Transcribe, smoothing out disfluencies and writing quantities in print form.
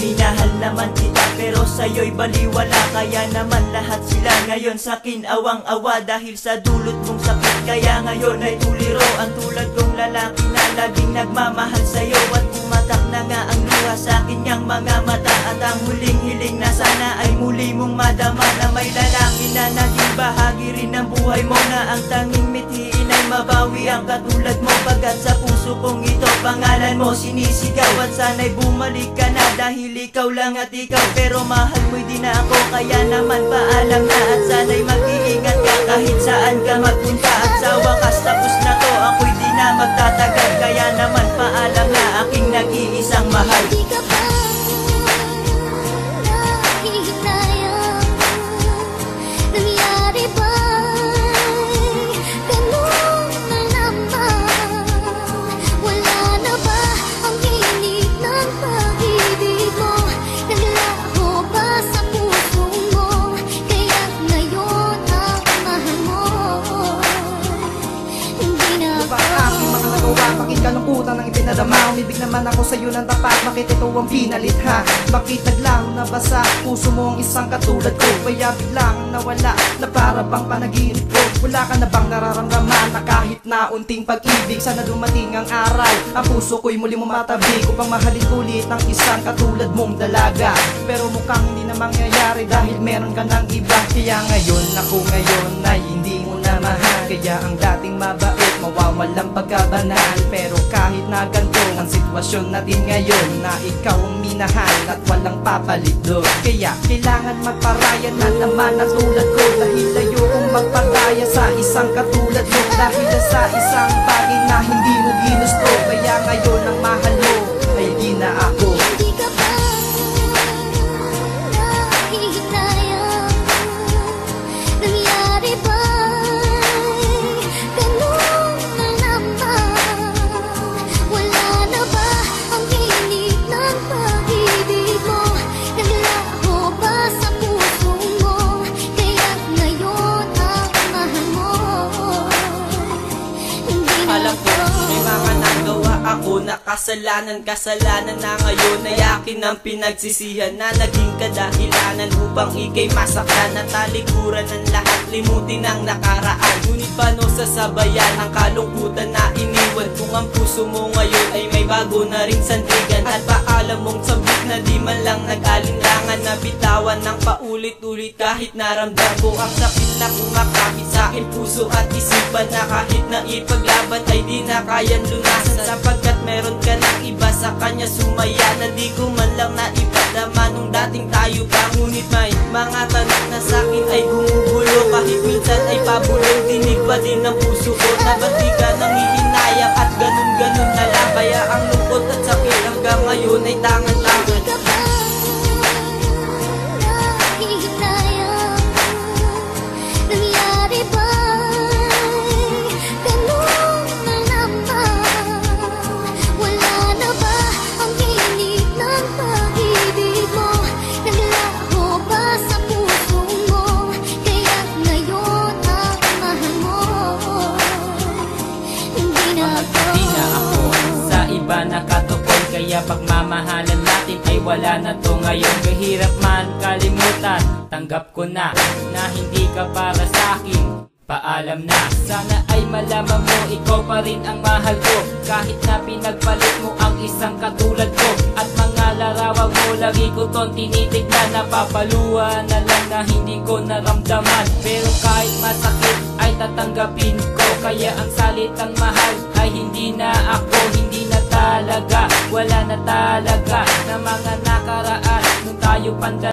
minahal naman kita pero sa'yo'y baliwala. Kaya naman lahat sila ngayon sa'kin awang-awa dahil sa dulot mong sakit. Kaya ngayon ay tuliro ang tulad kong lalaki na laging nagmamahal sa'yo. At pumatak na nga ang luha sa'kin niyang mga mata. At ang huling hiling na sana ay muli mong madama na may lalaki na naging bahagi rin ng buhay mo, na ang tanging mithiin ay mabawi ang katulad mo. Pagkat sa puso kong ito pangalan mo sinisigaw. At sana'y bumalik ka na dahil ikaw lang at ikaw. Pero mahal mo'y di na ako, kaya naman paalam na. At sana'y mag-iingat ka kahit saan ka magpunta. At sa wakas tapos na to, ako'y di na magtatagal. Kaya naman paalam na aking nag-iisang mahal. Di ka pa nahihinayang, nangyari ba'y ganun na naman? Wala na ba ang init ng pag-ibig mo? Naglaho ba sa puso mo? Kaya ngayon ang mahal mo hindi na ako. Aking mga nagawa, bakit kalungkutan ang ipinadama? Umibig naman ako sa'yo ng tapat, bakit ito ang pinalitha? Bakit naglaho na ba sa puso mo ang isang katulad ko? Kaya biglang nawala na para bang panaginip ko. Wala ka na bang nararamdaman na kahit na unting pag-ibig? Sana dumating ang araw, ang puso ko'y muli mo matabi upang mahalin ulit ang isang katulad mong dalaga. Pero mukhang hindi na mangyayari dahil meron ka ng iba. Kaya ngayon ako ngayon ay hindi mo na mahal. Kaya ang dating mabait mawawalang pagkabanal. Pero kahit na ganito ang sitwasyon natin ngayon, na ikaw ang minahal at walang papalit doon. Kaya kailangan magparaya na naman ang tulad ko. Dahil ayokong magparaya sa isang katulad mo. Dahil sa isang bagay na hindi mo ginusto. Kaya ngayon ang mahal mo ay di na ako. Di ka pa nahihinayang, nangyari ba'y ganun na naman? Wala na ba ang init ng pag-ibig mo? Naglaho ba sa puso mo? Kaya ngayon ang mahal mo hindi na Alam ko, ako. may mga nagawa ako na kasalanan na ngayon ay akin ang pinagsisihan, na naging kadahilanan upang ikay masaktan. At talikuran ng lahat, limutin ang nakaraan. Ngunit paano sasabayan ang kalungkutan na iniwan? Kung ang puso mo ngayon ay may bago na ring sandigan. At paalam mong sabik na di man lang nag-alinlangan, na bitawan ng paulit-ulit kahit naramdam ko ang sakit na kumakapit sa aking puso at isipan. Na kahit na ipaglaban ay di na kayang lunasan, sapagkat meron ka ng iba sa kanya sumaya. Na di ko man lang naipadama nung dating tayo pa. Ngunit may mga tanong na sa'kin ay gumugulo, kahit minsan ay pabulong dinig pa din ng puso ko. Na ba't di ka nangihinayang at ganun-ganun na lang? Kaya ang lungkot at sakit hanggang ngayon ay tangan-tangan. Di ka pa nahihinayang, nangyari ba'y ganun na naman? Wala na ba ang init ng pag-ibig mo? Naglaho ba sa puso mo? Kaya ngayon ang mahal mo hindi na ako. Di na ako sa iba nakatukoy, kaya pagmamahalan natin ay wala na to ngayon. Kahirap man kalimutan, tanggap ko na hindi ka para sa'kin. Paalam na, sana ay malaman mo ikaw pa rin ang mahal ko. Kahit na pinagpalit mo ang isang katulad ko, at mga larawan mo lagi ko ton tinitignan. Napapaluan na lang na hindi ko naramdaman, pero kahit masakit ay tatanggapin ko. Kaya ang salitang mahal ay hindi na ako, hindi na talaga, wala na talaga na mga nakaraan nung tayo panda.